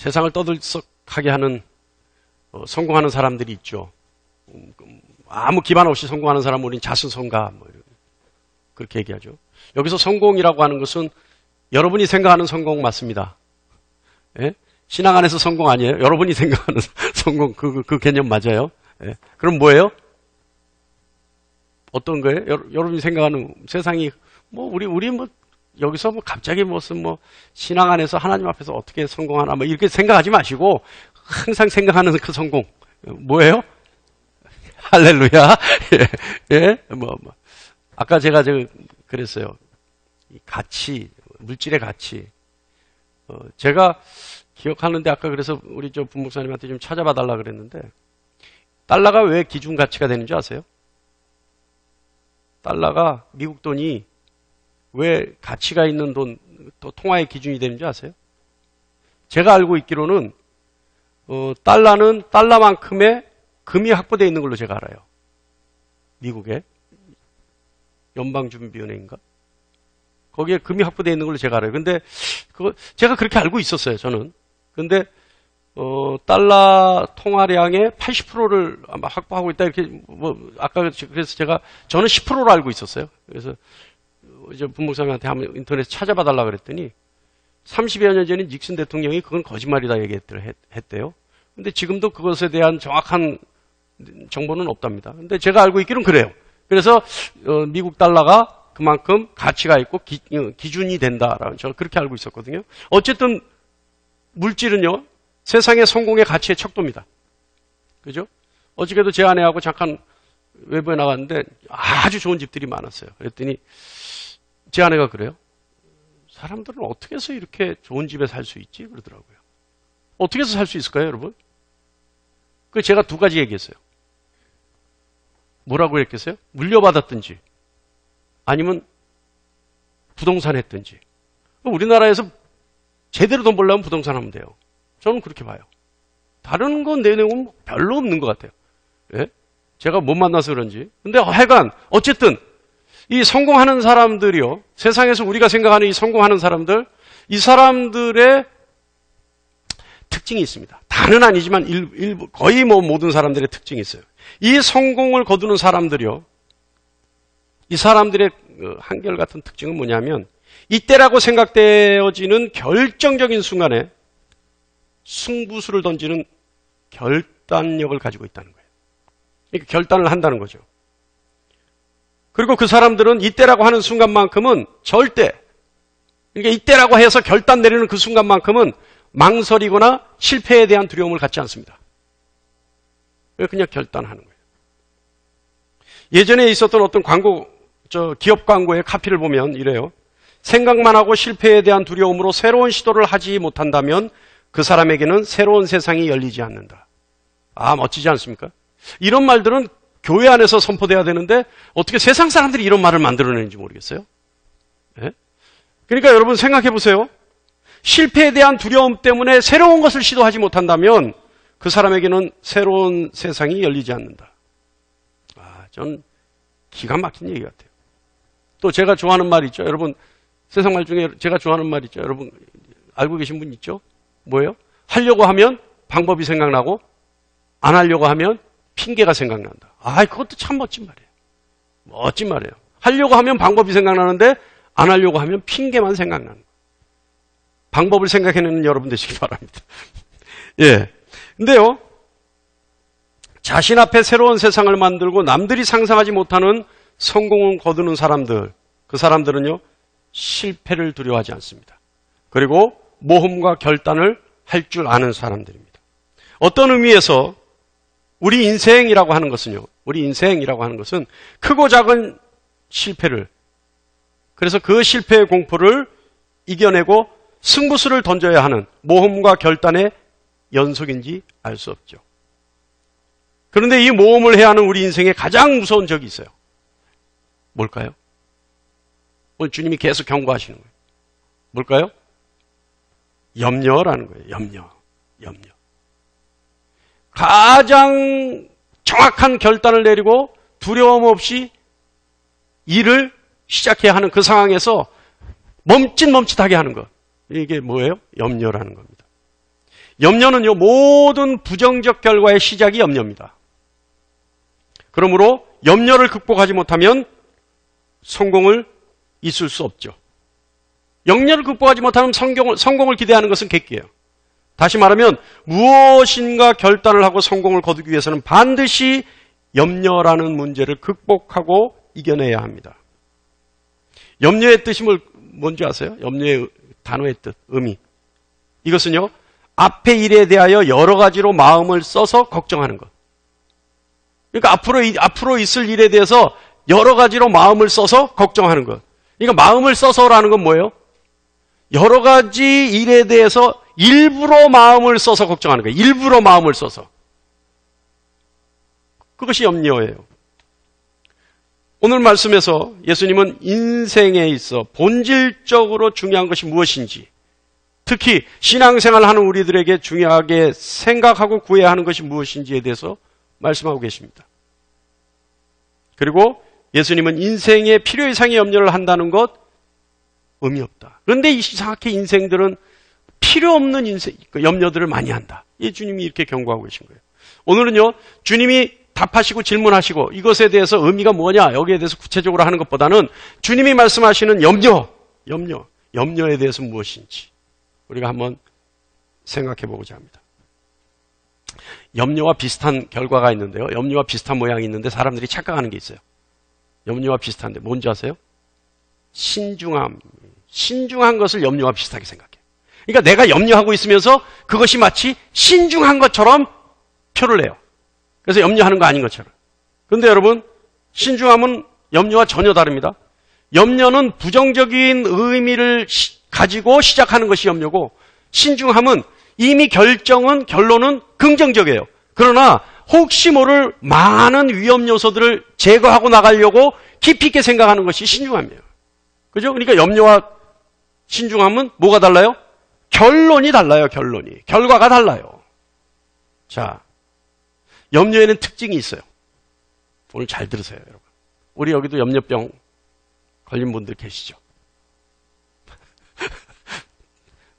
세상을 떠들썩하게 하는 성공하는 사람들이 있죠. 아무 기반 없이 성공하는 사람은 우린 자수성가 그렇게 얘기하죠. 여기서 성공이라고 하는 것은 여러분이 생각하는 성공 맞습니다. 예? 신앙 안에서 성공 아니에요? 여러분이 생각하는 성공 그 개념 맞아요? 예? 그럼 뭐예요? 어떤 거예요? 여러분이 생각하는 세상이 우리 여기서 갑자기 무슨 신앙 안에서 하나님 앞에서 어떻게 성공하나 이렇게 생각하지 마시고 항상 생각하는 그 성공 뭐예요? 할렐루야. 예? 아까 제가 그랬어요. 이 가치, 물질의 가치. 제가 기억하는데 아까 그래서 우리 부목사님한테 좀 찾아봐 달라 그랬는데 달러가 왜 기준 가치가 되는 줄 아세요? 달러가 미국 돈이 왜 가치가 있는 돈, 또 통화의 기준이 되는 줄 아세요? 제가 알고 있기로는 달러는 달러만큼의 금이 확보되어 있는 걸로 제가 알아요. 미국에 연방준비은행인가? 거기에 금이 확보되어 있는 걸로 제가 알아요. 근데 제가 그렇게 알고 있었어요, 저는. 근데 달러 통화량의 80%를 아마 확보하고 있다 이렇게 아까 그래서 저는 10%로 알고 있었어요. 그래서 이제 부목사님한테 한번 인터넷에 찾아봐 달라 그랬더니 30여 년 전에 닉슨 대통령이 그건 거짓말이다 했대요. 근데 지금도 그것에 대한 정확한 정보는 없답니다. 근데 제가 알고 있기로는 그래요. 그래서 미국 달러가 그만큼 가치가 있고 기준이 된다라는 저는 그렇게 알고 있었거든요. 어쨌든 물질은요 세상의 성공의 가치의 척도입니다. 그죠? 어저께도 제 아내하고 잠깐 외부에 나갔는데 아주 좋은 집들이 많았어요. 그랬더니 제 아내가 그래요. 사람들은 어떻게 해서 이렇게 좋은 집에 살 수 있지? 그러더라고요. 어떻게 해서 살 수 있을까요, 여러분? 그 제가 두 가지 얘기했어요. 뭐라고 했겠어요? 물려받았든지 아니면 부동산 했든지. 우리나라에서 제대로 돈 벌려면 부동산 하면 돼요. 저는 그렇게 봐요. 다른 건 내 내용은 별로 없는 것 같아요. 예? 제가 못 만나서 그런지. 근데 하여간 어쨌든 이 성공하는 사람들이요. 세상에서 우리가 생각하는 이 성공하는 사람들, 이 사람들의 특징이 있습니다. 다는 아니지만 일부 거의 모든 사람들의 특징이 있어요. 이 성공을 거두는 사람들이요. 이 사람들의 한결같은 특징은 뭐냐면 이때라고 생각되어지는 결정적인 순간에 승부수를 던지는 결단력을 가지고 있다는 거예요. 그러니까 결단을 한다는 거죠. 그리고 그 사람들은 이때라고 하는 순간만큼은 절대 그러니까 이때라고 해서 결단 내리는 그 순간만큼은 망설이거나 실패에 대한 두려움을 갖지 않습니다. 그냥 결단하는 거예요. 예전에 있었던 어떤 기업 광고의 카피를 보면 이래요. 생각만 하고 실패에 대한 두려움으로 새로운 시도를 하지 못한다면 그 사람에게는 새로운 세상이 열리지 않는다. 아, 멋지지 않습니까? 이런 말들은 교회 안에서 선포돼야 되는데 어떻게 세상 사람들이 이런 말을 만들어내는지 모르겠어요. 네? 그러니까 여러분 생각해 보세요. 실패에 대한 두려움 때문에 새로운 것을 시도하지 못한다면 그 사람에게는 새로운 세상이 열리지 않는다. 전 기가 막힌 얘기 같아요. 또 제가 좋아하는 말 있죠. 여러분 세상 말 중에 제가 좋아하는 말 있죠. 여러분 알고 계신 분 있죠? 뭐예요? 하려고 하면 방법이 생각나고 안 하려고 하면 핑계가 생각난다. 그것도 참 멋진 말이에요. 멋진 말이에요. 하려고 하면 방법이 생각나는데 안 하려고 하면 핑계만 생각나는 거예요. 방법을 생각해내는 여러분 되시기 바랍니다. 예. 근데요, 자신 앞에 새로운 세상을 만들고 남들이 상상하지 못하는 성공을 거두는 사람들, 그 사람들은요, 실패를 두려워하지 않습니다. 그리고 모험과 결단을 할 줄 아는 사람들입니다. 어떤 의미에서 우리 인생이라고 하는 것은요, 우리 인생이라고 하는 것은 크고 작은 실패를, 그래서 그 실패의 공포를 이겨내고 승부수를 던져야 하는 모험과 결단의 연속인지 알 수 없죠. 그런데 이 모험을 해야 하는 우리 인생에 가장 무서운 적이 있어요. 뭘까요? 오늘 주님이 계속 경고하시는 거예요. 뭘까요? 염려라는 거예요. 염려. 가장 정확한 결단을 내리고 두려움 없이 일을 시작해야 하는 그 상황에서 멈칫멈칫하게 하는 것. 이게 뭐예요? 염려라는 겁니다. 염려는요, 모든 부정적 결과의 시작이 염려입니다. 그러므로 염려를 극복하지 못하면 성공을 있을 수 없죠. 염려를 극복하지 못하면 성공을 기대하는 것은 객기예요. 다시 말하면 무엇인가 결단을 하고 성공을 거두기 위해서는 반드시 염려라는 문제를 극복하고 이겨내야 합니다. 염려의 뜻이 뭔지 아세요? 염려의 단어의 뜻, 의미. 이것은요, 앞의 일에 대하여 여러 가지로 마음을 써서 걱정하는 것. 그러니까 앞으로 있을 일에 대해서 여러 가지로 마음을 써서 걱정하는 것. 그러니까 마음을 써서라는 건 뭐예요? 여러 가지 일에 대해서 일부러 마음을 써서 걱정하는 거예요. 일부러 마음을 써서. 그것이 염려예요. 오늘 말씀에서 예수님은 인생에 있어 본질적으로 중요한 것이 무엇인지, 특히 신앙생활을 하는 우리들에게 중요하게 생각하고 구해야 하는 것이 무엇인지에 대해서 말씀하고 계십니다. 그리고 예수님은 인생에 필요 이상의 염려를 한다는 것 의미 없다. 그런데 이상하게 인생들은 필요 없는 염려들을 많이 한다. 이 주님이 이렇게 경고하고 계신 거예요. 오늘은요, 주님이 답하시고 질문하시고 이것에 대해서 의미가 뭐냐, 여기에 대해서 구체적으로 하는 것보다는 주님이 말씀하시는 염려에 대해서 무엇인지 우리가 한번 생각해 보고자 합니다. 염려와 비슷한 결과가 있는데요. 염려와 비슷한 모양이 있는데 사람들이 착각하는 게 있어요. 염려와 비슷한데 뭔지 아세요? 신중함. 신중한 것을 염려와 비슷하게 생각해요. 그러니까 내가 염려하고 있으면서 그것이 마치 신중한 것처럼 표를 내요. 그래서 염려하는 거 아닌 것처럼. 그런데 여러분, 신중함은 염려와 전혀 다릅니다. 염려는 부정적인 의미를 가지고 시작하는 것이 염려고, 신중함은 이미 결론은 긍정적이에요. 그러나 혹시 모를 많은 위험 요소들을 제거하고 나가려고 깊이 있게 생각하는 것이 신중함이에요. 그죠? 그러니까 염려와 신중함은 뭐가 달라요? 결론이 달라요, 결론이. 결과가 달라요. 자, 염려에는 특징이 있어요. 오늘 잘 들으세요, 여러분. 우리 여기도 염려병 걸린 분들 계시죠?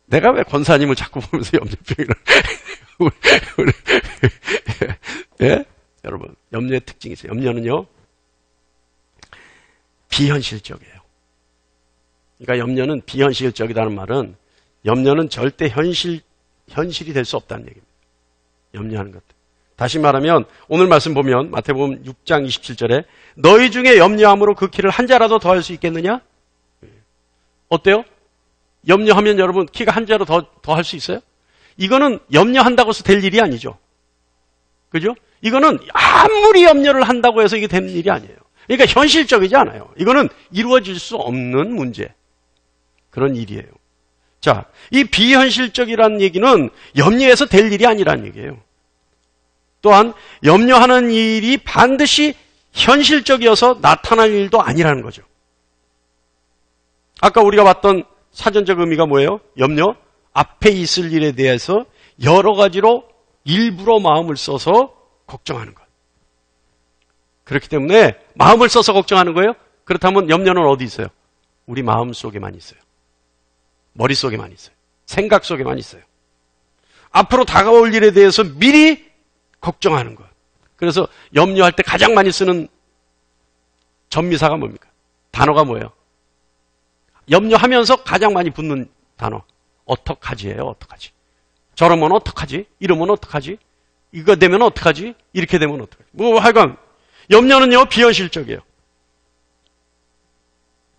내가 왜 권사님을 자꾸 보면서 염려병이라. 예? 여러분, 염려의 특징이 있어요. 염려는요, 비현실적이에요. 그러니까 염려는 비현실적이라는 말은 염려는 절대 현실이 될 수 없다는 얘기입니다. 염려하는 것들. 다시 말하면 오늘 말씀 보면 마태복음 6장 27절에 너희 중에 염려함으로 그 키를 한 자라도 더 할 수 있겠느냐? 어때요? 염려하면 여러분 키가 한 자로 더 할 수 있어요? 이거는 염려한다고 해서 될 일이 아니죠. 그죠? 이거는 아무리 염려를 한다고 해서 이게 되는 일이 아니에요. 그러니까 현실적이지 않아요. 이거는 이루어질 수 없는 문제. 그런 일이에요. 자, 이 비현실적이라는 얘기는 염려해서 될 일이 아니라는 얘기예요. 또한 염려하는 일이 반드시 현실적이어서 나타날 일도 아니라는 거죠. 아까 우리가 봤던 사전적 의미가 뭐예요? 염려, 앞에 있을 일에 대해서 여러 가지로 일부러 마음을 써서 걱정하는 것. 그렇기 때문에 마음을 써서 걱정하는 거예요? 그렇다면 염려는 어디 있어요? 우리 마음 속에만 있어요. 머릿속에만 있어요. 생각 속에만 있어요. 앞으로 다가올 일에 대해서 미리 걱정하는 것. 그래서 염려할 때 가장 많이 쓰는 전미사가 뭡니까? 단어가 뭐예요? 염려하면서 가장 많이 붙는 단어. 어떡하지예요, 어떡하지? 저러면 어떡하지? 이러면 어떡하지? 이거 되면 어떡하지? 이렇게 되면 어떡하지? 뭐 하여간 염려는요, 비현실적이에요.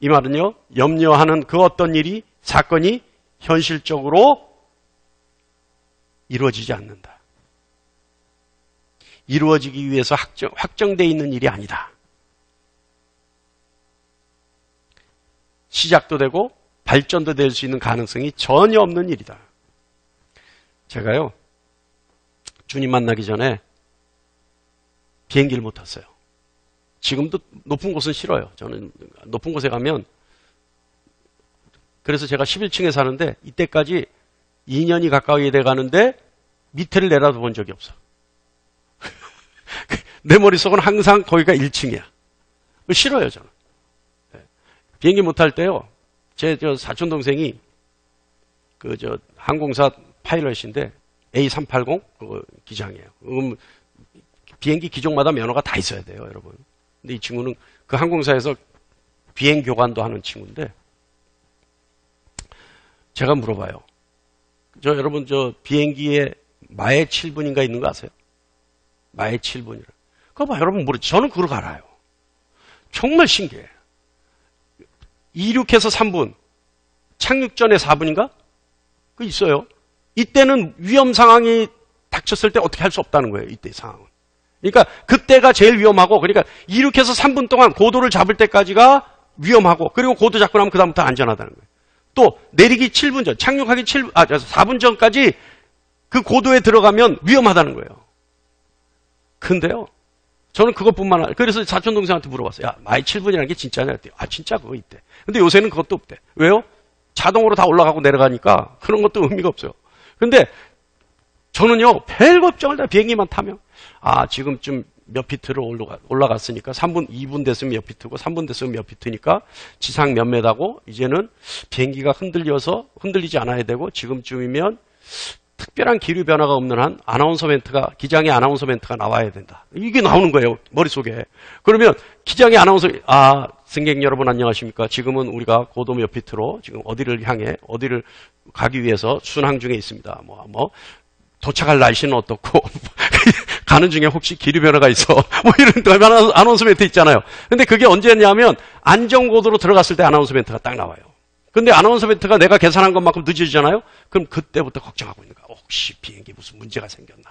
이 말은요, 염려하는 그 어떤 일이, 사건이 현실적으로 이루어지지 않는다. 이루어지기 위해서 확정되어 있는 일이 아니다. 시작도 되고 발전도 될 수 있는 가능성이 전혀 없는 일이다. 제가요, 주님 만나기 전에 비행기를 못 탔어요. 지금도 높은 곳은 싫어요. 저는 높은 곳에 가면, 그래서 제가 11층에 사는데 이때까지 2년이 가까이 돼 가는데 밑에를 내려다본 적이 없어. 내 머릿속은 항상 거기가 1층이야. 싫어요, 저는. 비행기 못 탈 때요, 제 사촌 동생이 항공사 파일럿인데 A380 그 기장이에요. 비행기 기종마다 면허가 다 있어야 돼요, 여러분. 근데 이 친구는 그 항공사에서 비행 교관도 하는 친구인데, 제가 물어봐요. 여러분, 비행기에 마의 7분인가 있는 거 아세요? 마의 7분이라. 그거 봐, 여러분 모르죠? 저는 그걸 알아요. 정말 신기해요. 이륙해서 3분, 착륙 전에 4분인가? 그 있어요. 이때는 위험 상황이 닥쳤을 때 어떻게 할 수 없다는 거예요, 이때 상황은. 그러니까 그때가 제일 위험하고, 그러니까 이륙해서 3분 동안 고도를 잡을 때까지가 위험하고, 그리고 고도 잡고 나면 그다음부터 안전하다는 거예요. 또 내리기 7분 전, 착륙하기 4분 전까지 그 고도에 들어가면 위험하다는 거예요. 근데요, 저는 그것뿐만 아니라, 그래서 사촌 동생한테 물어봤어요. 야, 마이 7분이라는 게 진짜냐? 그랬더니, 아, 진짜 그거 있대. 근데 요새는 그것도 없대. 왜요? 자동으로 다 올라가고 내려가니까 그런 것도 의미가 없어요. 근데 저는요, 별 걱정을 다 비행기만 타면, 아, 지금쯤 몇 피트로 올라갔으니까 2분 됐으면 몇 피트고 3분 됐으면 몇 피트니까 지상 몇 메다고, 이제는 비행기가 흔들리지 않아야 되고, 지금쯤이면 특별한 기류 변화가 없는 한 기장의 아나운서 멘트가 나와야 된다. 이게 나오는 거예요, 머릿속에. 그러면 기장의 아나운서, 승객 여러분 안녕하십니까? 지금은 우리가 고도 몇 피트로 지금 어디를 가기 위해서 순항 중에 있습니다. 도착할 날씨는 어떻고, 가는 중에 혹시 기류 변화가 있어. 이런 아나운서 멘트 있잖아요. 근데 그게 언제냐면, 안전고도로 들어갔을 때 아나운서 멘트가 딱 나와요. 근데 아나운서 멘트가 내가 계산한 것만큼 늦어지잖아요? 그럼 그때부터 걱정하고 있는 거야. 혹시 비행기 무슨 문제가 생겼나?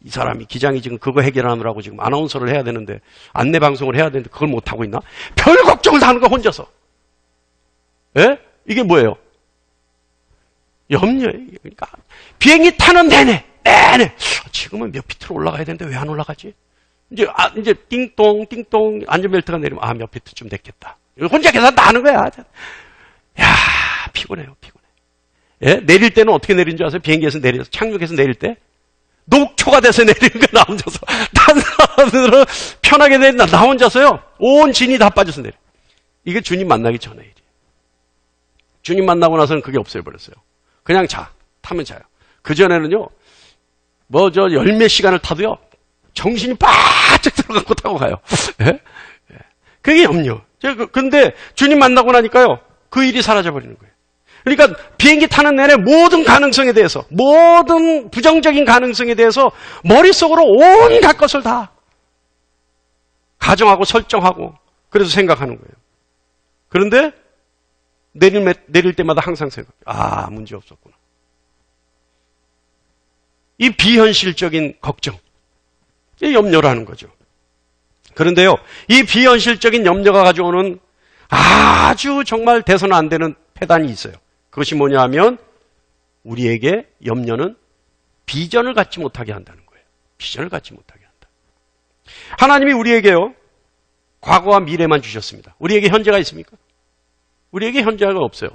이 사람이, 기장이 지금 그거 해결하느라고 지금 아나운서를 해야 되는데, 안내방송을 해야 되는데 그걸 못하고 있나? 별 걱정을 다 하는 거 혼자서. 예? 이게 뭐예요? 염려예요. 그러니까 비행기 타는 내내 지금은 몇 피트로 올라가야 되는데 왜 안 올라가지? 이제 띵동 안전벨트가 내리면 몇 피트쯤 됐겠다. 혼자 계산 다 하는 거야. 야, 피곤해요. 예? 내릴 때는 어떻게 내리는 줄 아세요? 비행기에서 착륙해서 내릴 때 녹초가 돼서 내리는 거야, 나 혼자서. 다른 사람들은 편하게 내린다. 나 혼자서요, 온 진이 다 빠져서 내려. 이게 주님 만나기 전의 일이에요. 주님 만나고 나서는 그게 없어져버렸어요. 그냥 타면 자요. 그전에는요, 열몇 시간을 타도요, 정신이 바짝 들어가고 타고 가요. 예? 그게 염려. 근데 주님 만나고 나니까요, 그 일이 사라져버리는 거예요. 그러니까 비행기 타는 내내 모든 가능성에 대해서, 모든 부정적인 가능성에 대해서 머릿속으로 온갖 것을 다 가정하고 설정하고, 그래서 생각하는 거예요. 그런데 내릴 때마다 항상 문제 없었구나. 이 비현실적인 걱정, 이 염려라는 거죠. 그런데요, 이 비현실적인 염려가 가져오는 아주 정말 돼서는 안 되는 폐단이 있어요. 그것이 뭐냐 하면, 우리에게 염려는 비전을 갖지 못하게 한다는 거예요. 비전을 갖지 못하게 한다. 하나님이 우리에게요, 과거와 미래만 주셨습니다. 우리에게 현재가 있습니까? 우리에게 현재가 없어요.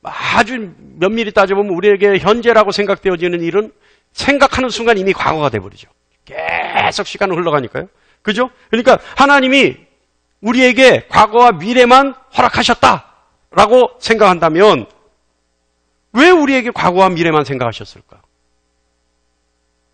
아주 면밀히 따져보면 우리에게 현재라고 생각되어지는 일은 생각하는 순간 이미 과거가 돼버리죠. 계속 시간은 흘러가니까요. 그죠? 그러니까 하나님이 우리에게 과거와 미래만 허락하셨다라고 생각한다면, 왜 우리에게 과거와 미래만 생각하셨을까?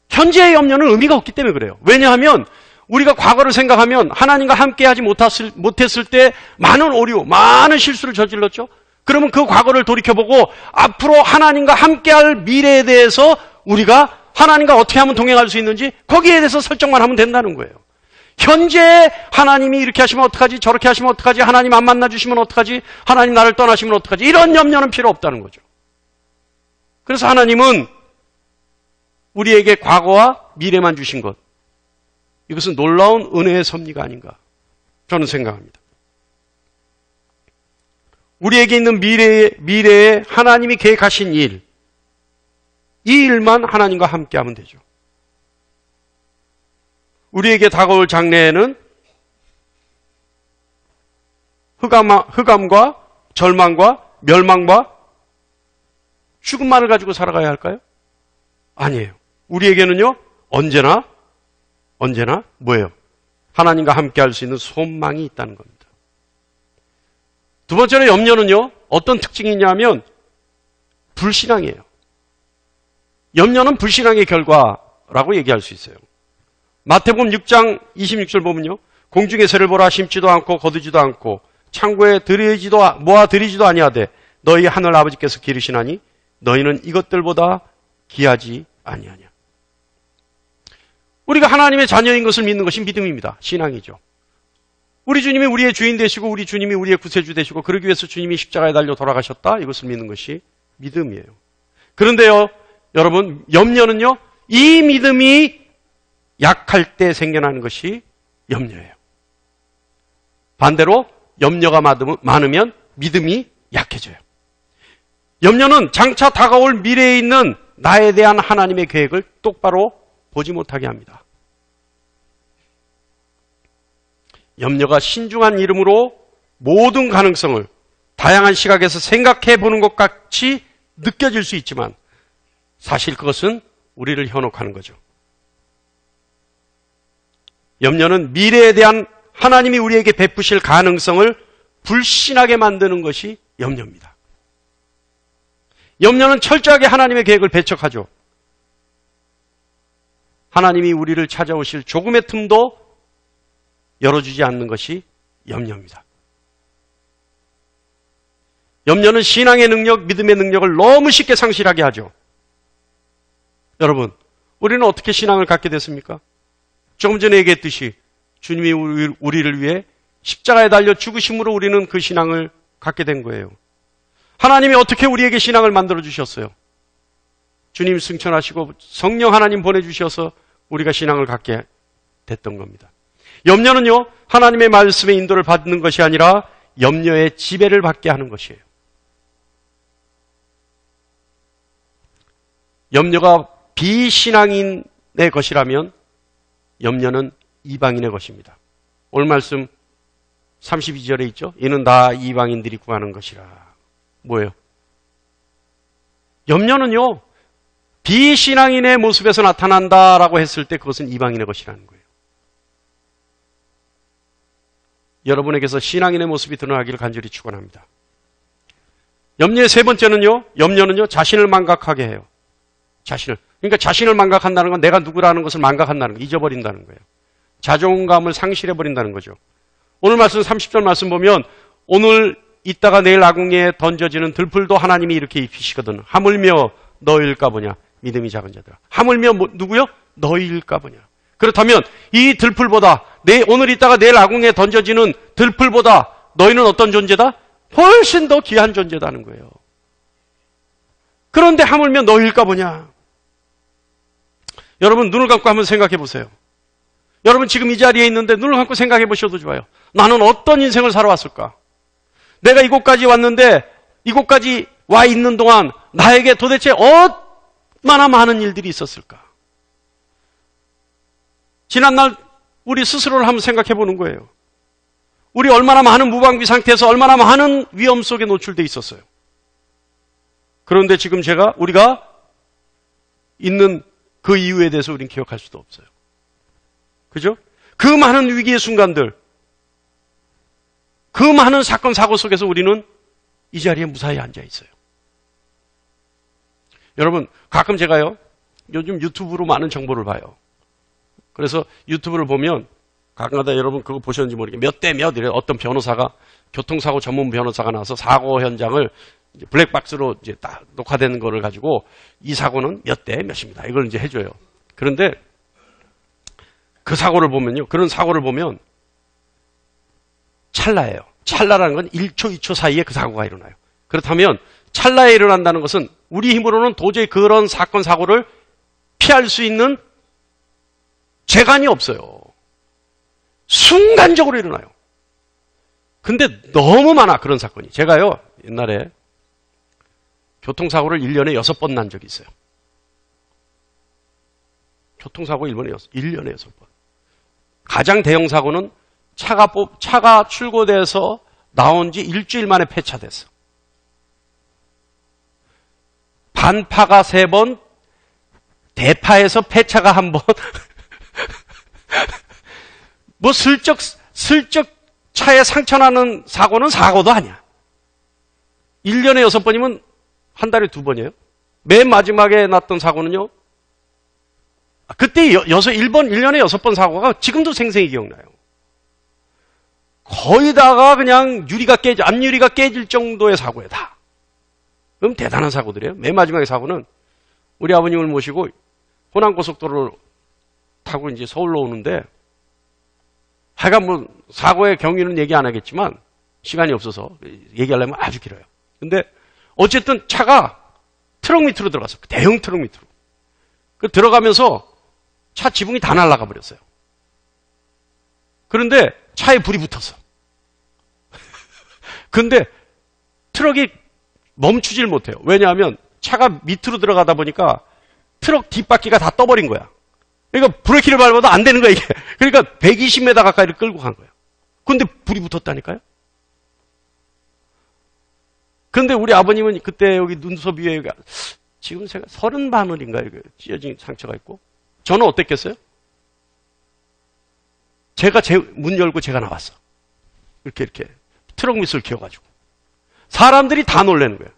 현재의 염려는 의미가 없기 때문에 그래요. 왜냐하면 우리가 과거를 생각하면 하나님과 함께하지 못했을 때 많은 오류, 많은 실수를 저질렀죠. 그러면 그 과거를 돌이켜보고 앞으로 하나님과 함께할 미래에 대해서 우리가 하나님과 어떻게 하면 동행할 수 있는지 거기에 대해서 설정만 하면 된다는 거예요. 현재 하나님이 이렇게 하시면 어떡하지? 저렇게 하시면 어떡하지? 하나님 안 만나주시면 어떡하지? 하나님 나를 떠나시면 어떡하지? 이런 염려는 필요 없다는 거죠. 그래서 하나님은 우리에게 과거와 미래만 주신 것, 이것은 놀라운 은혜의 섭리가 아닌가 저는 생각합니다. 우리에게 있는 미래에 하나님이 계획하신 일, 이 일만 하나님과 함께하면 되죠. 우리에게 다가올 장래에는 흑암과 절망과 멸망과 죽음만을 가지고 살아가야 할까요? 아니에요. 우리에게는요, 언제나 뭐예요? 하나님과 함께 할 수 있는 소망이 있다는 겁니다. 두 번째로 염려는요, 어떤 특징이 있냐면 불신앙이에요. 염려는 불신앙의 결과라고 얘기할 수 있어요. 마태복음 6장 26절 보면요. 공중의 새를 보라 심지도 않고 거두지도 않고 창고에 모아 들이지도 아니하되 너희 하늘 아버지께서 기르시나니 너희는 이것들보다 귀하지 아니하냐. 우리가 하나님의 자녀인 것을 믿는 것이 믿음입니다. 신앙이죠. 우리 주님이 우리의 주인 되시고 우리 주님이 우리의 구세주 되시고 그러기 위해서 주님이 십자가에 달려 돌아가셨다. 이것을 믿는 것이 믿음이에요. 그런데요, 여러분, 염려는요, 이 믿음이 약할 때 생겨나는 것이 염려예요. 반대로 염려가 많으면 믿음이 약해져요. 염려는 장차 다가올 미래에 있는 나에 대한 하나님의 계획을 똑바로 보지 못하게 합니다. 염려가 신중한 이름으로 모든 가능성을 다양한 시각에서 생각해 보는 것 같이 느껴질 수 있지만 사실 그것은 우리를 현혹하는 거죠. 염려는 미래에 대한 하나님이 우리에게 베푸실 가능성을 불신하게 만드는 것이 염려입니다. 염려는 철저하게 하나님의 계획을 배척하죠. 하나님이 우리를 찾아오실 조금의 틈도 열어주지 않는 것이 염려입니다. 염려는 신앙의 능력, 믿음의 능력을 너무 쉽게 상실하게 하죠. 여러분, 우리는 어떻게 신앙을 갖게 됐습니까? 조금 전에 얘기했듯이 주님이 우리를 위해 십자가에 달려 죽으심으로 우리는 그 신앙을 갖게 된 거예요. 하나님이 어떻게 우리에게 신앙을 만들어 주셨어요? 주님 승천하시고 성령 하나님 보내주셔서 우리가 신앙을 갖게 됐던 겁니다. 염려는요, 하나님의 말씀의 인도를 받는 것이 아니라 염려의 지배를 받게 하는 것이에요. 염려가 비신앙인의 것이라면 염려는 이방인의 것입니다. 오늘 말씀 32절에 있죠. 이는 다 이방인들이 구하는 것이라. 뭐예요? 염려는요, 비신앙인의 모습에서 나타난다라고 했을 때 그것은 이방인의 것이라는 거예요. 여러분에게서 신앙인의 모습이 드러나기를 간절히 축원합니다. 염려의 세 번째는요, 염려는요, 자신을 망각하게 해요. 그러니까 자신을 망각한다는 건 내가 누구라는 것을 망각한다는 거, 잊어버린다는 거예요. 자존감을 상실해버린다는 거죠. 오늘 말씀 30절 말씀 보면 오늘 있다가 내일 아궁이에 던져지는 들풀도 하나님이 이렇게 입히시거든. 하물며 너희일까 보냐. 믿음이 작은 자들아. 하물며 누구요? 너희일까 보냐. 그렇다면 이 들풀보다 오늘 있다가 내일 아궁이에 던져지는 들풀보다 너희는 어떤 존재다? 훨씬 더 귀한 존재다는 거예요. 그런데 하물며 너희일까 보냐. 여러분 눈을 감고 한번 생각해 보세요. 여러분 지금 이 자리에 있는데 눈을 감고 생각해 보셔도 좋아요. 나는 어떤 인생을 살아왔을까? 내가 이곳까지 왔는데 이곳까지 와 있는 동안 나에게 도대체 얼마나 많은 일들이 있었을까? 지난날 우리 스스로를 한번 생각해 보는 거예요. 우리 얼마나 많은 무방비 상태에서 얼마나 많은 위험 속에 노출돼 있었어요. 그런데 지금 우리가 있는 그 이유에 대해서 우리는 기억할 수도 없어요. 그죠? 그 많은 위기의 순간들, 그 많은 사건, 사고 속에서 우리는 이 자리에 무사히 앉아 있어요. 여러분, 가끔 제가요, 요즘 유튜브로 많은 정보를 봐요. 그래서 유튜브를 보면 가끔가다 여러분 그거 보셨는지 모르겠어요. 몇 대 몇 이래 어떤 변호사가, 교통사고 전문 변호사가 나와서 사고 현장을 이제 블랙박스로 이제 딱 녹화되는 거를 가지고 이 사고는 몇 대 몇입니다. 이걸 이제 해줘요. 그런데 그 사고를 보면요. 그런 사고를 보면 찰나예요. 찰나라는 건 1초, 2초 사이에 그 사고가 일어나요. 그렇다면 찰나에 일어난다는 것은 우리 힘으로는 도저히 그런 사건, 사고를 피할 수 있는 재간이 없어요. 순간적으로 일어나요. 근데 너무 많아, 그런 사건이. 제가요, 옛날에 교통사고를 1년에 6번 난 적이 있어요. 교통사고 1년에 6번. 가장 대형 사고는 차가 출고돼서 나온 지 일주일 만에 폐차됐어. 반파가 3번, 대파에서 폐차가 1번. 뭐 슬쩍 차에 상처나는 사고는 사고도 아니야. 1년에 6번이면 한 달에 2번이에요. 맨 마지막에 났던 사고는요. 그때 일본 1년에 6번 사고가 지금도 생생히 기억나요. 거의 다가 그냥 앞유리가 깨질 정도의 사고예요, 다. 그럼 대단한 사고들이에요. 맨 마지막에 사고는 우리 아버님을 모시고 호남고속도로를 타고 이제 서울로 오는데, 하여간 뭐 사고의 경위는 얘기 안 하겠지만 시간이 없어서 얘기하려면 아주 길어요. 근데 어쨌든 차가 트럭 밑으로 들어갔어. 대형 트럭 밑으로. 그 들어가면서 차 지붕이 다 날아가 버렸어요. 그런데 차에 불이 붙었어. 근데 트럭이 멈추질 못해요. 왜냐하면 차가 밑으로 들어가다 보니까 트럭 뒷바퀴가 다 떠버린 거야. 그러니까 브레이크를 밟아도 안 되는 거야, 이게. 그러니까 120m 가까이를 끌고 간 거예요. 근데 불이 붙었다니까요? 근데 우리 아버님은 그때 여기 눈썹 위에 지금 제가 30바늘인가 찢어진 상처가 있고, 저는 어땠겠어요? 제가 문 열고 제가 나왔어. 이렇게 트럭 밑을 기어가지고. 사람들이 다 놀라는 거예요.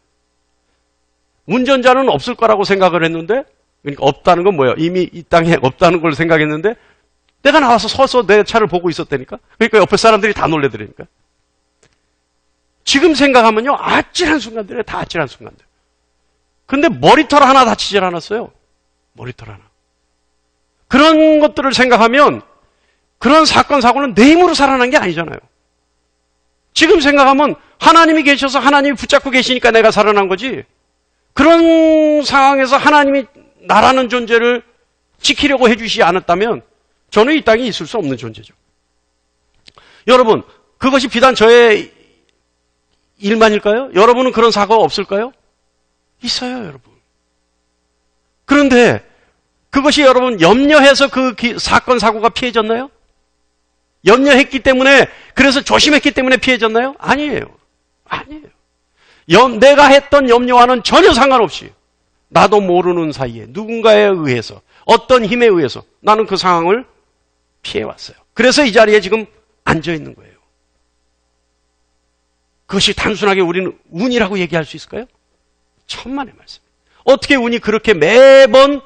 운전자는 없을 거라고 생각을 했는데, 그러니까 없다는 건 뭐예요? 이미 이 땅에 없다는 걸 생각했는데 내가 나와서 서서 내 차를 보고 있었다니까. 그러니까 옆에 사람들이 다 놀래더라니까. 지금 생각하면요, 아찔한 순간들이에요. 다 아찔한 순간들. 근데 머리털 하나 다치질 않았어요. 머리털 하나. 그런 것들을 생각하면 그런 사건 사고는 내 힘으로 살아난 게 아니잖아요. 지금 생각하면 하나님이 계셔서 하나님이 붙잡고 계시니까 내가 살아난 거지. 그런 상황에서 하나님이 나라는 존재를 지키려고 해주시지 않았다면 저는 이 땅에 있을 수 없는 존재죠. 여러분, 그것이 비단 저의 일만일까요? 여러분은 그런 사고가 없을까요? 있어요, 여러분. 그런데 그것이 여러분 염려해서 그 사건 사고가 피해졌나요? 염려했기 때문에, 그래서 조심했기 때문에 피해졌나요? 아니에요. 내가 했던 염려와는 전혀 상관없이 나도 모르는 사이에 누군가에 의해서, 어떤 힘에 의해서 나는 그 상황을 피해왔어요. 그래서 이 자리에 지금 앉아있는 거예요. 그것이 단순하게 우리는 운이라고 얘기할 수 있을까요? 천만의 말씀. 어떻게 운이 그렇게 매번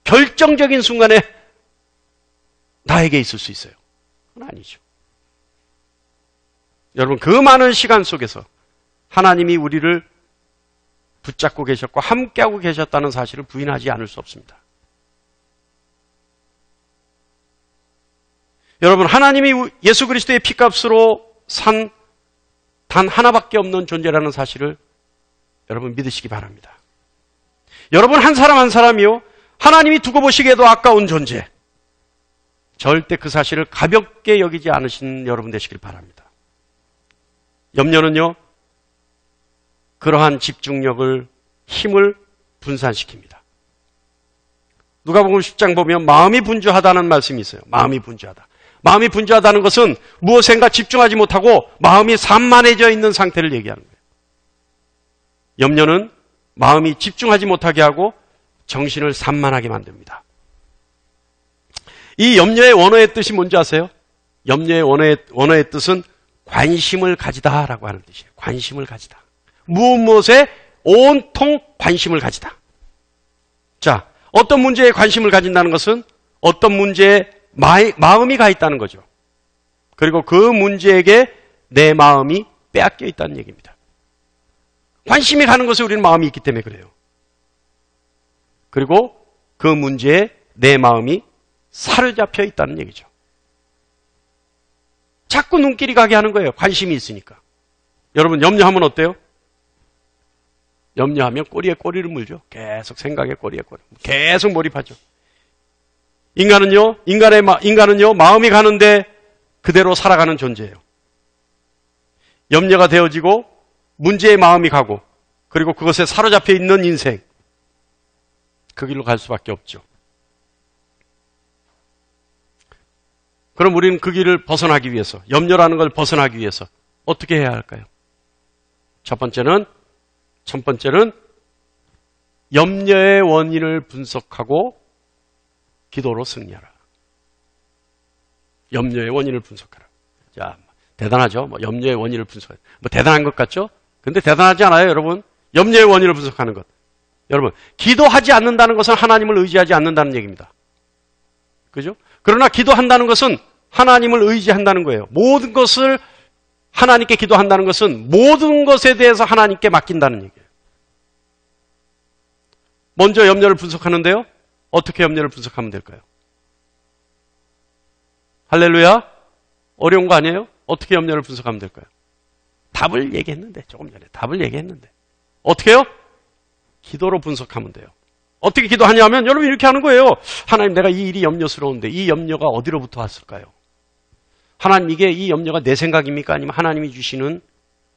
결정적인 순간에 나에게 있을 수 있어요? 그건 아니죠. 여러분, 그 많은 시간 속에서 하나님이 우리를 붙잡고 계셨고 함께하고 계셨다는 사실을 부인하지 않을 수 없습니다. 여러분, 하나님이 예수 그리스도의 피값으로 산 단 하나밖에 없는 존재라는 사실을 여러분 믿으시기 바랍니다. 여러분 한 사람 한 사람이요, 하나님이 두고 보시기에도 아까운 존재, 절대 그 사실을 가볍게 여기지 않으신 여러분 되시길 바랍니다. 염려는요, 그러한 집중력을, 힘을 분산시킵니다. 누가복음 10장 보면 마음이 분주하다는 말씀이 있어요. 마음이 분주하다. 마음이 분주하다는 것은 무엇인가 집중하지 못하고 마음이 산만해져 있는 상태를 얘기하는 거예요. 염려는 마음이 집중하지 못하게 하고 정신을 산만하게 만듭니다. 이 염려의 원어의 뜻이 뭔지 아세요? 염려의 원어의 뜻은 관심을 가지다라고 하는 뜻이에요. 관심을 가지다. 무엇에 온통 관심을 가지다. 자, 어떤 문제에 관심을 가진다는 것은 어떤 문제에 마음이 가 있다는 거죠. 그리고 그 문제에게 내 마음이 빼앗겨 있다는 얘기입니다. 관심이 가는 것에 우리는 마음이 있기 때문에 그래요. 그리고 그 문제에 내 마음이 사로잡혀 있다는 얘기죠. 자꾸 눈길이 가게 하는 거예요. 관심이 있으니까. 여러분, 염려하면 어때요? 염려하면 꼬리에 꼬리를 물죠. 계속 생각에 꼬리에 꼬리. 계속 몰입하죠. 인간은요, 마음이 가는데 그대로 살아가는 존재예요. 염려가 되어지고 문제에 마음이 가고 그리고 그것에 사로잡혀 있는 인생, 그 길로 갈 수밖에 없죠. 그럼 우리는 그 길을 벗어나기 위해서, 염려라는 걸 벗어나기 위해서 어떻게 해야 할까요? 첫 번째는 염려의 원인을 분석하고 기도로 승리하라. 염려의 원인을 분석하라. 자, 대단하죠? 염려의 원인을 분석하라. 대단한 것 같죠? 근데 대단하지 않아요, 여러분? 염려의 원인을 분석하는 것. 여러분, 기도하지 않는다는 것은 하나님을 의지하지 않는다는 얘기입니다. 그죠? 그러나 기도한다는 것은 하나님을 의지한다는 거예요. 모든 것을 하나님께 기도한다는 것은 모든 것에 대해서 하나님께 맡긴다는 얘기예요. 먼저 염려를 분석하는데요. 어떻게 염려를 분석하면 될까요? 할렐루야? 어려운 거 아니에요? 어떻게 염려를 분석하면 될까요? 답을 얘기했는데, 조금 전에 답을 얘기했는데. 어떻게 해요? 기도로 분석하면 돼요. 어떻게 기도하냐면 여러분 이렇게 하는 거예요. 하나님, 내가 이 일이 염려스러운데 이 염려가 어디로부터 왔을까요? 하나님, 이 염려가 내 생각입니까? 아니면 하나님이 주시는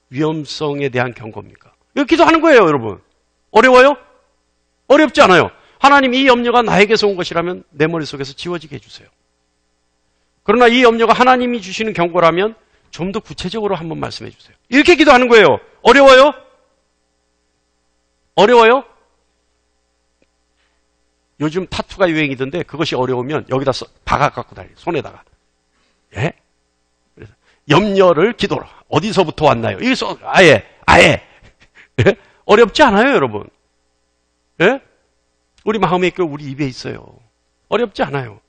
위험성에 대한 경고입니까? 이거 기도하는 거예요, 여러분. 어려워요? 어렵지 않아요. 하나님, 이 염려가 나에게서 온 것이라면 내 머릿속에서 지워지게 해주세요. 그러나 이 염려가 하나님이 주시는 경고라면 좀 더 구체적으로 한번 말씀해 주세요. 이렇게 기도하는 거예요. 어려워요? 어려워요? 요즘 타투가 유행이던데 그것이 어려우면 여기다 박아 갖고 다녀요. 손에다가. 예? 그래서 염려를 기도로. 어디서부터 왔나요? 여기서 아예. 예? 어렵지 않아요, 여러분. 예? 우리 마음에 있고 우리 입에 있어요. 어렵지 않아요.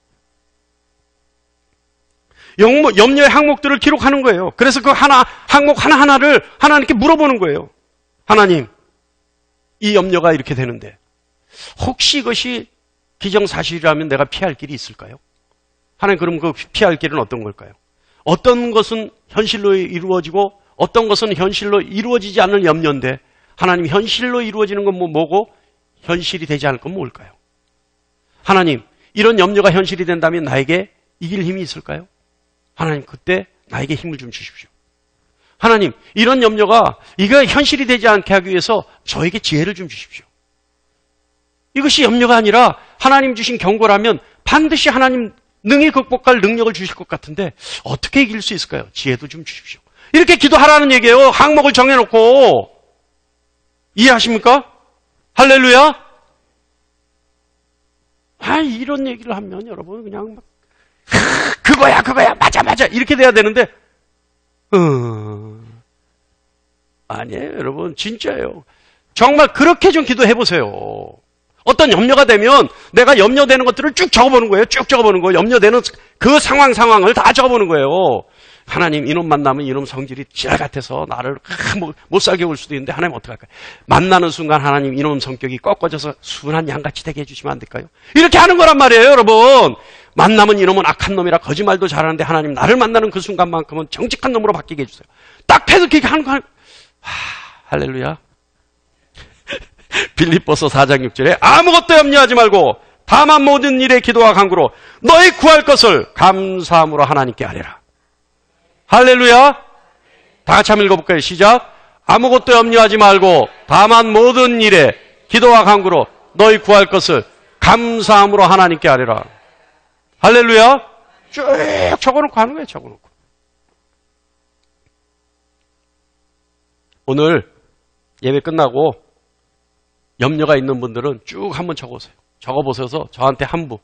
염려의 항목들을 기록하는 거예요. 그래서 그 항목 하나하나를 하나님께 물어보는 거예요. 하나님, 이 염려가 이렇게 되는데 혹시 이것이 기정사실이라면 내가 피할 길이 있을까요? 하나님, 그럼 그 피할 길은 어떤 걸까요? 어떤 것은 현실로 이루어지고 어떤 것은 현실로 이루어지지 않는 염려인데 하나님, 현실로 이루어지는 건 뭐고 현실이 되지 않을 건 뭘까요? 하나님, 이런 염려가 현실이 된다면 나에게 이길 힘이 있을까요? 하나님, 그때 나에게 힘을 좀 주십시오. 하나님, 이런 염려가 이거 현실이 되지 않게 하기 위해서 저에게 지혜를 좀 주십시오. 이것이 염려가 아니라 하나님 주신 경고라면 반드시 하나님 능히 극복할 능력을 주실 것 같은데 어떻게 이길 수 있을까요? 지혜도 좀 주십시오. 이렇게 기도하라는 얘기예요. 항목을 정해놓고. 이해하십니까? 할렐루야? 이런 얘기를 하면 여러분 그냥 막 그거야 맞아 이렇게 돼야 되는데 아니에요, 여러분. 진짜예요. 정말 그렇게 좀 기도해보세요. 어떤 염려가 되면 내가 염려되는 것들을 쭉 적어보는 거예요. 쭉 적어보는 거예요. 염려되는 그 상황을 다 적어보는 거예요. 하나님, 이놈 만나면 이놈 성질이 지랄 같아서 나를 못 살게 올 수도 있는데 하나님 어떡할까요? 만나는 순간 하나님 이놈 성격이 꺾어져서 순한 양같이 되게 해주시면 안 될까요? 이렇게 하는 거란 말이에요, 여러분. 만나면 이놈은 악한 놈이라 거짓말도 잘하는데 하나님, 나를 만나는 그 순간만큼은 정직한 놈으로 바뀌게 해주세요. 딱 해서 그렇게 하는 거. 할렐루야. 빌립보서 4장 6절에 아무것도 염려하지 말고 다만 모든 일에 기도와 간구로 너희 구할 것을 감사함으로 하나님께 아뢰라. 할렐루야. 다 같이 한번 읽어볼까요? 시작. 아무것도 염려하지 말고 다만 모든 일에 기도와 간구로 너희 구할 것을 감사함으로 하나님께 아뢰라. 할렐루야. 쭉 적어놓고 하는 거예요. 적어놓고. 오늘 예배 끝나고 염려가 있는 분들은 쭉 한번 적어보세요. 적어보셔서 저한테 한 부,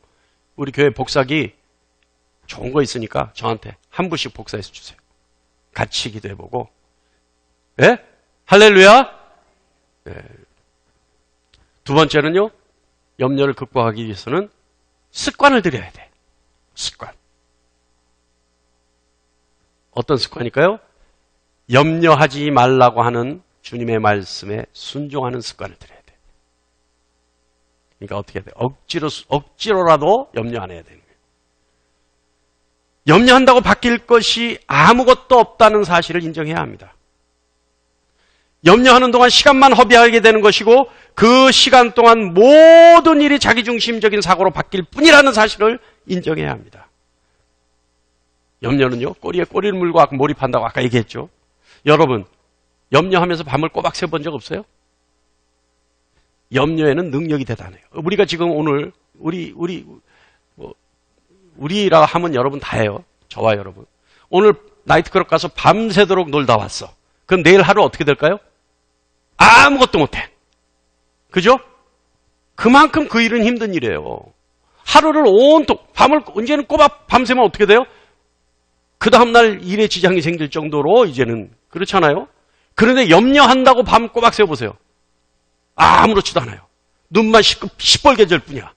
우리 교회 복사기 좋은 거 있으니까 저한테 한 부씩 복사해서 주세요. 같이 기도해보고. 예? 할렐루야. 예. 두 번째는요, 염려를 극복하기 위해서는 습관을 들여야 돼. 습관. 어떤 습관일까요? 염려하지 말라고 하는 주님의 말씀에 순종하는 습관을 들여야 돼. 그러니까 어떻게 해야 돼? 억지로라도 염려 안 해야 되는 거예요. 염려한다고 바뀔 것이 아무것도 없다는 사실을 인정해야 합니다. 염려하는 동안 시간만 허비하게 되는 것이고 그 시간 동안 모든 일이 자기중심적인 사고로 바뀔 뿐이라는 사실을 인정해야 합니다. 염려는요, 꼬리에 꼬리를 물고 몰입한다고 아까 얘기했죠. 여러분, 염려하면서 밤을 꼬박 새본 적 없어요? 염려에는 능력이 대단해요. 우리가 지금 오늘 우리라 하면 여러분 다 해요. 저와 여러분. 오늘 나이트클럽 가서 밤새도록 놀다 왔어. 그럼 내일 하루 어떻게 될까요? 아무것도 못해. 그죠? 그만큼 그 일은 힘든 일이에요. 하루를 온통 밤을 언제는 꼬박 밤새면 어떻게 돼요? 그 다음날 일에 지장이 생길 정도로 이제는 그렇잖아요. 그런데 염려한다고 밤 꼬박 새보세요. 아무렇지도 않아요. 눈만 시뻘개질 뿐이야.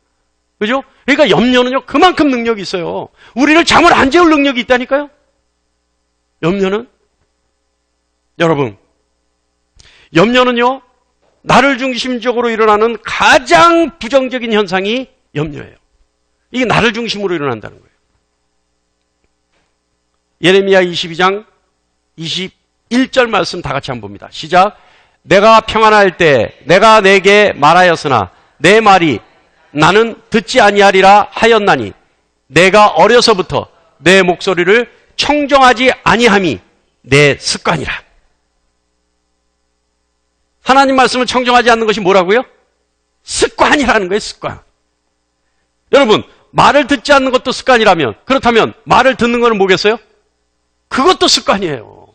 그죠? 그러니까 염려는요, 그만큼 능력이 있어요. 우리를 잠을 안 재울 능력이 있다니까요? 염려는? 여러분, 염려는요, 나를 중심적으로 일어나는 가장 부정적인 현상이 염려예요. 이게 나를 중심으로 일어난다는 거예요. 예레미야 22장 21절 말씀 다 같이 한번 봅니다. 시작. 내가 평안할 때 내가 내게 말하였으나 내 말이 나는 듣지 아니하리라 하였나니 내가 어려서부터 내 목소리를 청정하지 아니함이 내 습관이라. 하나님 말씀을 청정하지 않는 것이 뭐라고요? 습관이라는 거예요. 습관. 여러분, 말을 듣지 않는 것도 습관이라면, 그렇다면 말을 듣는 것은 뭐겠어요? 그것도 습관이에요.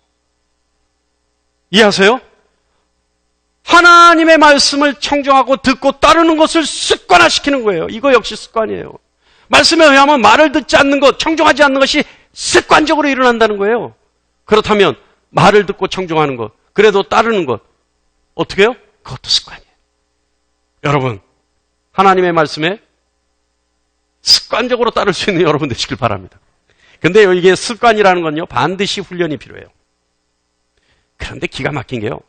이해하세요? 하나님의 말씀을 청정하고 듣고 따르는 것을 습관화시키는 거예요. 이거 역시 습관이에요. 말씀에 의하면 말을 듣지 않는 것, 청정하지 않는 것이 습관적으로 일어난다는 거예요. 그렇다면 말을 듣고 청정하는 것, 그래도 따르는 것, 어떻게 해요? 그것도 습관이에요. 여러분, 하나님의 말씀에 습관적으로 따를 수 있는 여러분 되시길 바랍니다. 근데 이게 습관이라는 건요, 반드시 훈련이 필요해요. 그런데 기가 막힌 게요,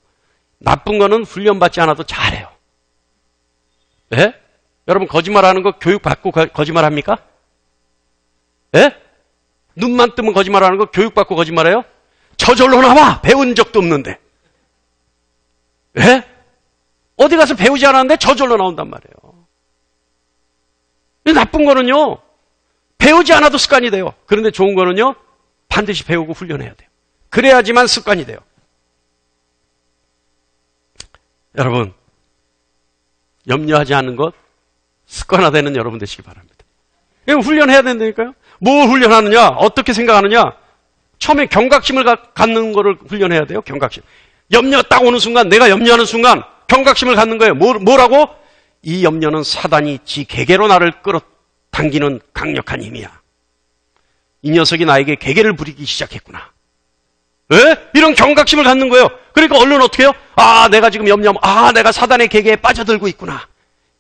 나쁜 거는 훈련받지 않아도 잘해요. 예? 여러분, 거짓말하는 거 교육받고 거짓말합니까? 예? 눈만 뜨면 거짓말하는 거 교육받고 거짓말해요? 저절로 나와! 배운 적도 없는데. 예? 어디 가서 배우지 않았는데 저절로 나온단 말이에요. 나쁜 거는요, 배우지 않아도 습관이 돼요. 그런데 좋은 거는요, 반드시 배우고 훈련해야 돼요. 그래야지만 습관이 돼요. 여러분, 염려하지 않는 것, 습관화되는 여러분 되시기 바랍니다. 이거 훈련해야 된다니까요? 뭘 훈련하느냐? 어떻게 생각하느냐? 처음에 경각심을 갖는 거를 훈련해야 돼요. 경각심. 염려가 딱 오는 순간, 내가 염려하는 순간 경각심을 갖는 거예요. 뭐라고? 이 염려는 사단이 지 계계로 나를 끌어당기는 강력한 힘이야. 이 녀석이 나에게 계계를 부리기 시작했구나. 왜? 이런 경각심을 갖는 거예요. 그러니까 얼른 어떻게 해요? 아, 내가 지금 염려하면, 아, 내가 사단의 계계에 빠져들고 있구나.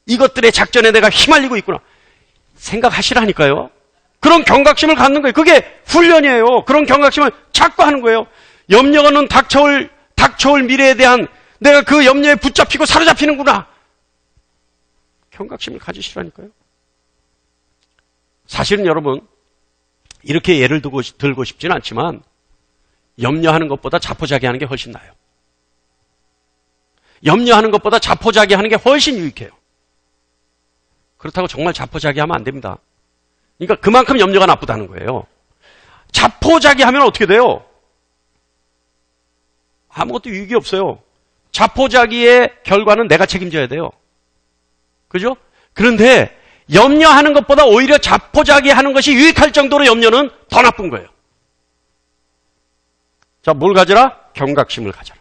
이것들의 작전에 내가 휘말리고 있구나. 생각하시라니까요. 그런 경각심을 갖는 거예요. 그게 훈련이에요. 그런 경각심을 자꾸 하는 거예요. 염려는 닥쳐올 미래에 대한 내가 그 염려에 붙잡히고 사로잡히는구나. 경각심을 가지시라니까요. 사실은 여러분, 이렇게 예를 들고 싶지는 않지만 염려하는 것보다 자포자기하는 게 훨씬 나아요. 염려하는 것보다 자포자기하는 게 훨씬 유익해요. 그렇다고 정말 자포자기하면 안 됩니다. 그러니까 그만큼 염려가 나쁘다는 거예요. 자포자기하면 어떻게 돼요? 아무것도 유익이 없어요. 자포자기의 결과는 내가 책임져야 돼요. 그죠? 그런데 염려하는 것보다 오히려 자포자기하는 것이 유익할 정도로 염려는 더 나쁜 거예요. 자, 뭘 가져라? 경각심을 가져라.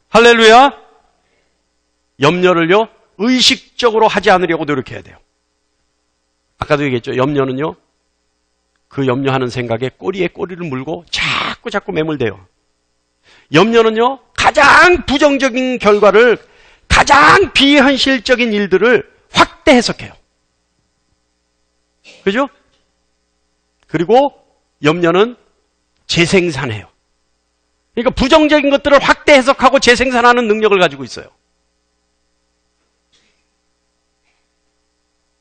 할렐루야. 염려를요, 의식적으로 하지 않으려고 노력해야 돼요. 아까도 얘기했죠. 염려는요, 그 염려하는 생각에 꼬리에 꼬리를 물고 자꾸 매몰돼요. 염려는요, 가장 부정적인 결과를, 가장 비현실적인 일들을 확대 해석해요. 그죠? 그리고 염려는 재생산해요. 그러니까 부정적인 것들을 확대 해석하고 재생산하는 능력을 가지고 있어요.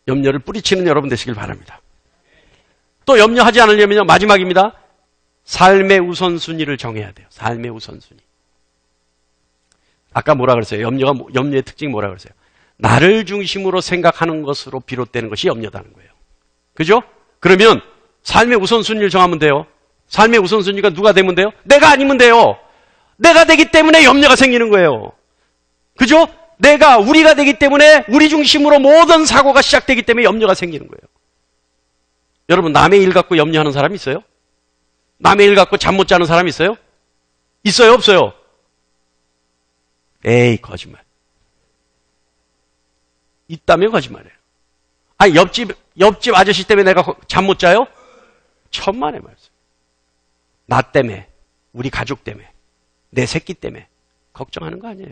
염려를 뿌리치는 여러분 되시길 바랍니다. 또 염려하지 않으려면요, 마지막입니다. 삶의 우선순위를 정해야 돼요. 삶의 우선순위. 아까 뭐라 그랬어요? 염려의 특징이 뭐라 그랬어요? 나를 중심으로 생각하는 것으로 비롯되는 것이 염려다는 거예요. 그죠? 그러면 삶의 우선순위를 정하면 돼요. 삶의 우선순위가 누가 되면 돼요? 내가 아니면 돼요. 내가 되기 때문에 염려가 생기는 거예요. 그죠? 우리가 되기 때문에 우리 중심으로 모든 사고가 시작되기 때문에 염려가 생기는 거예요. 여러분, 남의 일 갖고 염려하는 사람 있어요? 남의 일 갖고 잠 못 자는 사람 있어요? 있어요? 없어요? 에이, 거짓말. 있다면 거짓말이에요. 아니, 옆집 아저씨 때문에 내가 잠 못 자요? 천만의 말씀. 나 때문에, 우리 가족 때문에, 내 새끼 때문에 걱정하는 거 아니에요.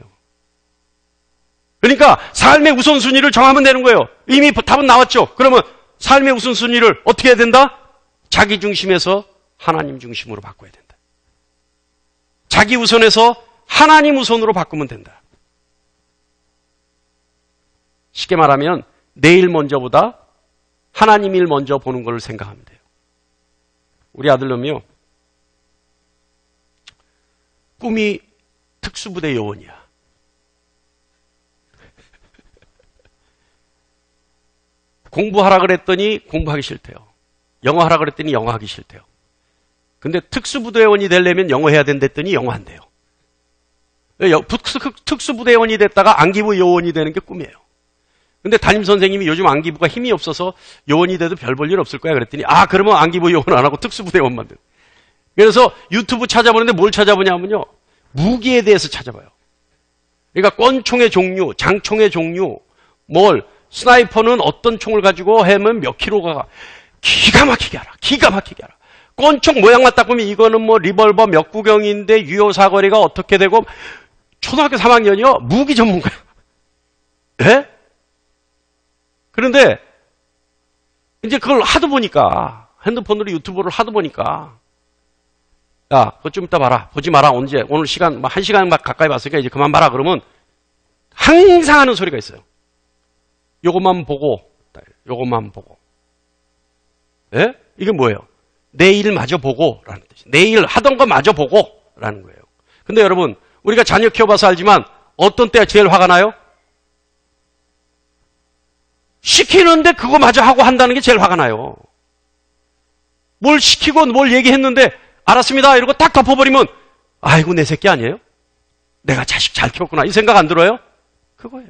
그러니까 삶의 우선순위를 정하면 되는 거예요. 이미 답은 나왔죠. 그러면 삶의 우선순위를 어떻게 해야 된다? 자기 중심에서 하나님 중심으로 바꿔야 된다. 자기 우선에서 하나님 우선으로 바꾸면 된다. 쉽게 말하면 내일 먼저보다 하나님 일 먼저 보는 걸 생각하면 돼요. 우리 아들놈이요. 꿈이 특수부대 요원이야. 공부하라 그랬더니 공부하기 싫대요. 영어 하라 그랬더니 영어 하기 싫대요. 근데 특수부대원이 되려면 영어 해야 된댔더니 영어 한대요. 특수부대원이 됐다가 안기부 요원이 되는 게 꿈이에요. 근데 담임선생님이 요즘 안기부가 힘이 없어서 요원이 돼도 별 볼 일 없을 거야 그랬더니 그러면 안기부 요원 안 하고 특수부대원만 돼. 그래서 유튜브 찾아보는데 뭘 찾아보냐면요. 무기에 대해서 찾아봐요. 그러니까 권총의 종류, 장총의 종류, 스나이퍼는 어떤 총을 가지고 하면 몇 킬로가 기가 막히게 알아. 기가 막히게 알아. 권총 모양만 딱 보면 이거는 리볼버 몇 구경인데 유효 사거리가 어떻게 되고 초등학교 3학년이요. 무기 전문가야. 예? 그런데 이제 그걸 하도 보니까 핸드폰으로 유튜브를 하도 보니까 야, 그거 좀 이따 봐라. 보지 마라. 언제? 오늘 시간 1시간 막 가까이 봤으니까 이제 그만 봐라. 그러면 항상 하는 소리가 있어요. 요것만 보고 요것만 보고. 예? 이게 뭐예요? 내일 마저 보고라는 뜻이에요. 내일 하던 거 마저 보고라는 거예요. 근데 여러분, 우리가 자녀 키워봐서 알지만 어떤 때가 제일 화가 나요? 시키는데 그거 마저 하고 한다는 게 제일 화가 나요. 뭘 시키고 뭘 얘기했는데 알았습니다 이러고 딱 덮어버리면 아이고 내 새끼 아니에요? 내가 자식 잘 키웠구나 이 생각 안 들어요? 그거예요.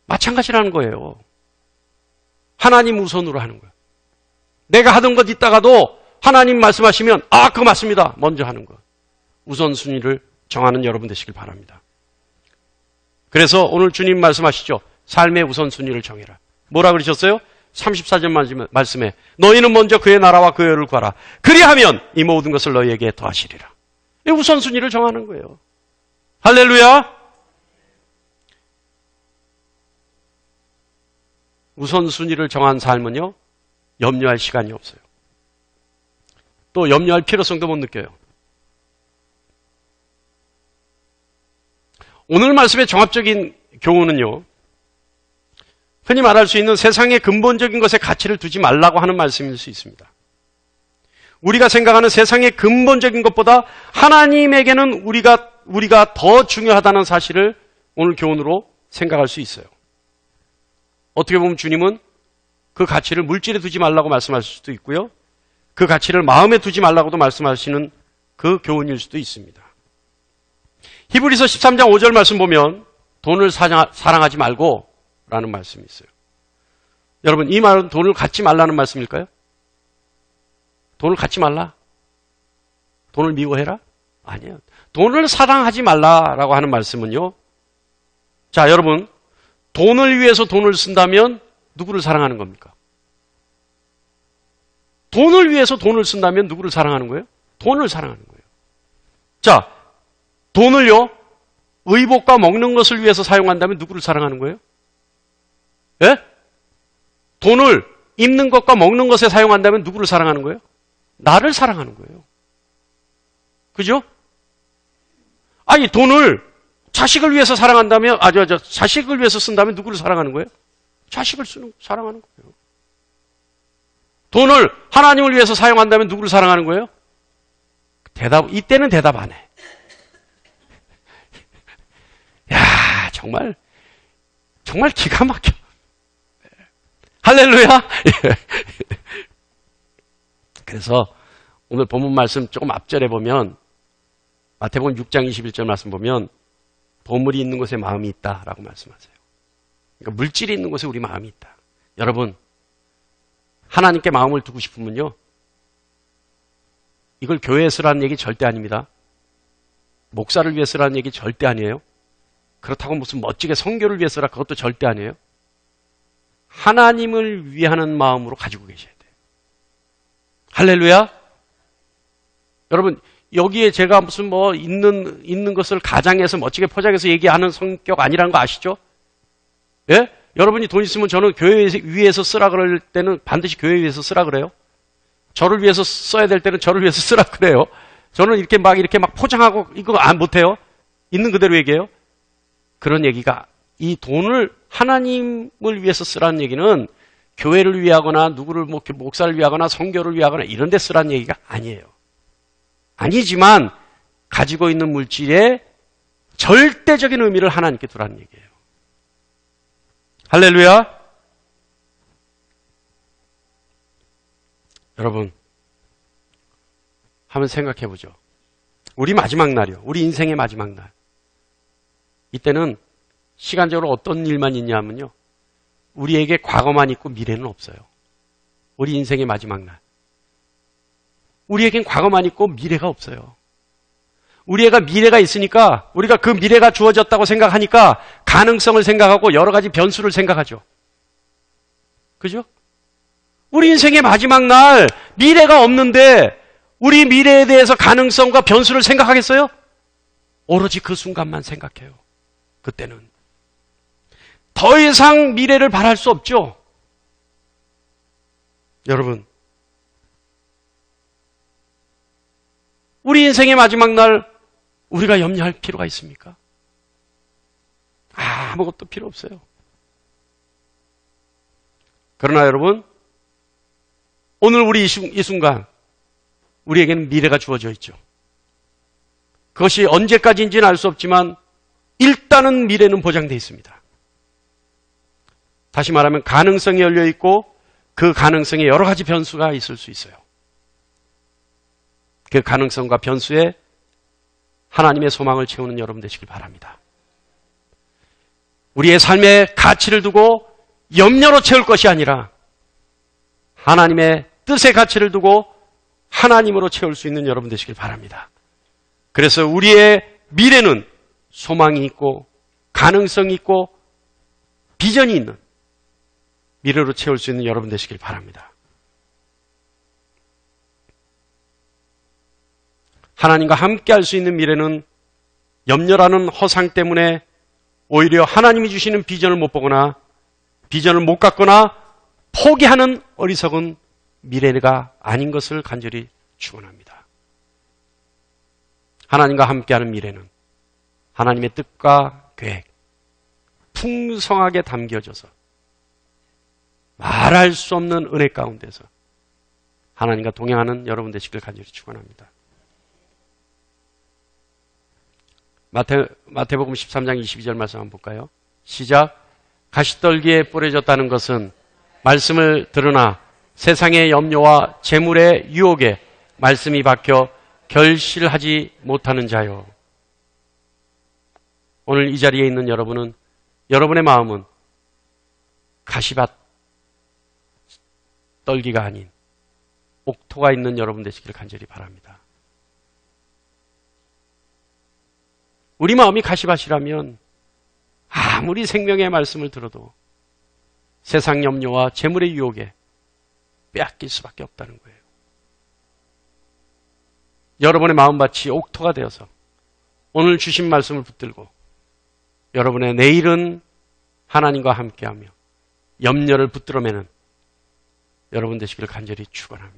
마찬가지라는 거예요. 하나님 우선으로 하는 거예요. 내가 하던 것 있다가도 하나님 말씀하시면 그거 맞습니다. 먼저 하는 거. 우선순위를 정하는 여러분 되시길 바랍니다. 그래서 오늘 주님 말씀하시죠. 삶의 우선순위를 정해라. 뭐라 그러셨어요? 34절 말씀에 너희는 먼저 그의 나라와 그의 의를 구하라. 그리하면 이 모든 것을 너희에게 더하시리라. 이 우선순위를 정하는 거예요. 할렐루야. 우선순위를 정한 삶은요. 염려할 시간이 없어요. 또 염려할 필요성도 못 느껴요. 오늘 말씀의 종합적인 교훈은요. 흔히 말할 수 있는 세상의 근본적인 것에 가치를 두지 말라고 하는 말씀일 수 있습니다. 우리가 생각하는 세상의 근본적인 것보다 하나님에게는 우리가 더 중요하다는 사실을 오늘 교훈으로 생각할 수 있어요. 어떻게 보면 주님은 그 가치를 물질에 두지 말라고 말씀하실 수도 있고요. 그 가치를 마음에 두지 말라고도 말씀하시는 그 교훈일 수도 있습니다. 히브리서 13장 5절 말씀 보면 돈을 사랑하지 말고 라는 말씀이 있어요. 여러분 이 말은 돈을 갖지 말라는 말씀일까요? 돈을 갖지 말라? 돈을 미워해라? 아니에요. 돈을 사랑하지 말라라고 하는 말씀은요. 자 여러분 돈을 위해서 돈을 쓴다면 누구를 사랑하는 겁니까? 돈을 위해서 돈을 쓴다면 누구를 사랑하는 거예요? 돈을 사랑하는 거예요. 자, 돈을요, 의복과 먹는 것을 위해서 사용한다면 누구를 사랑하는 거예요? 예? 돈을 입는 것과 먹는 것에 사용한다면 누구를 사랑하는 거예요? 나를 사랑하는 거예요. 그죠? 아니, 돈을 자식을 위해서 사랑한다면, 자식을 위해서 쓴다면 누구를 사랑하는 거예요? 자식을 사랑하는 거예요. 돈을 하나님을 위해서 사용한다면 누구를 사랑하는 거예요? 이때는 대답 안 해. 야, 정말 기가 막혀. 할렐루야! 그래서 오늘 본문 말씀 조금 앞절에 보면, 마태복음 6장 21절 말씀 보면, 보물이 있는 곳에 마음이 있다라고 말씀하세요. 그러니까 물질이 있는 곳에 우리 마음이 있다. 여러분, 하나님께 마음을 두고 싶으면요. 이걸 교회에 쓰라는 얘기 절대 아닙니다. 목사를 위해 쓰라는 얘기 절대 아니에요. 그렇다고 무슨 멋지게 선교를 위해 쓰라 그것도 절대 아니에요. 하나님을 위하는 마음으로 가지고 계셔야 돼요. 할렐루야. 여러분, 여기에 제가 무슨 뭐 있는 것을 가장해서 멋지게 포장해서 얘기하는 성격 아니라는 거 아시죠? 예? 여러분이 돈 있으면 저는 교회 위해서 쓰라 그럴 때는 반드시 교회 위해서 쓰라 그래요. 저를 위해서 써야 될 때는 저를 위해서 쓰라 그래요. 저는 이렇게 막 포장하고 이거 안 못해요. 있는 그대로 얘기해요. 그런 얘기가 이 돈을 하나님을 위해서 쓰라는 얘기는 교회를 위하거나 누구를 목사를 위하거나 선교를 위하거나 이런 데 쓰라는 얘기가 아니에요. 아니지만 가지고 있는 물질의 절대적인 의미를 하나님께 두라는 얘기예요. 할렐루야. 여러분 한번 생각해 보죠. 우리 마지막 날이요. 우리 인생의 마지막 날. 이때는 시간적으로 어떤 일만 있냐면요. 우리에게 과거만 있고 미래는 없어요. 우리 인생의 마지막 날. 우리에겐 과거만 있고 미래가 없어요. 우리가 미래가 있으니까 우리가 그 미래가 주어졌다고 생각하니까 가능성을 생각하고 여러 가지 변수를 생각하죠. 그죠? 우리 인생의 마지막 날 미래가 없는데 우리 미래에 대해서 가능성과 변수를 생각하겠어요? 오로지 그 순간만 생각해요. 그때는. 더 이상 미래를 바랄 수 없죠. 여러분, 우리 인생의 마지막 날 우리가 염려할 필요가 있습니까? 아무것도 필요 없어요. 그러나 여러분, 오늘 우리 이 순간 우리에게는 미래가 주어져 있죠. 그것이 언제까지인지는 알 수 없지만 일단은 미래는 보장되어 있습니다. 다시 말하면 가능성이 열려 있고 그 가능성에 여러 가지 변수가 있을 수 있어요. 그 가능성과 변수에 하나님의 소망을 채우는 여러분 되시길 바랍니다. 우리의 삶의 가치를 두고 염려로 채울 것이 아니라 하나님의 뜻의 가치를 두고 하나님으로 채울 수 있는 여러분 되시길 바랍니다. 그래서 우리의 미래는 소망이 있고 가능성이 있고 비전이 있는 미래로 채울 수 있는 여러분 되시길 바랍니다. 하나님과 함께 할 수 있는 미래는 염려라는 허상 때문에 오히려 하나님이 주시는 비전을 못 보거나 비전을 못 갖거나 포기하는 어리석은 미래가 아닌 것을 간절히 축원합니다. 하나님과 함께하는 미래는 하나님의 뜻과 계획 풍성하게 담겨져서 말할 수 없는 은혜 가운데서 하나님과 동행하는 여러분 되시길 간절히 축원합니다. 마태복음 13장 22절 말씀 한번 볼까요? 시작. 가시떨기에 뿌려졌다는 것은 말씀을 들으나 세상의 염려와 재물의 유혹에 말씀이 박혀 결실하지 못하는 자요. 오늘 이 자리에 있는 여러분은 여러분의 마음은 가시밭 떨기가 아닌 옥토가 있는 여러분 되시기를 간절히 바랍니다. 우리 마음이 가시밭이라면 아무리 생명의 말씀을 들어도 세상 염려와 재물의 유혹에 빼앗길 수밖에 없다는 거예요. 여러분의 마음밭이 옥토가 되어서 오늘 주신 말씀을 붙들고 여러분의 내일은 하나님과 함께하며 염려를 붙들어매는 여러분 되시기를 간절히 축원합니다.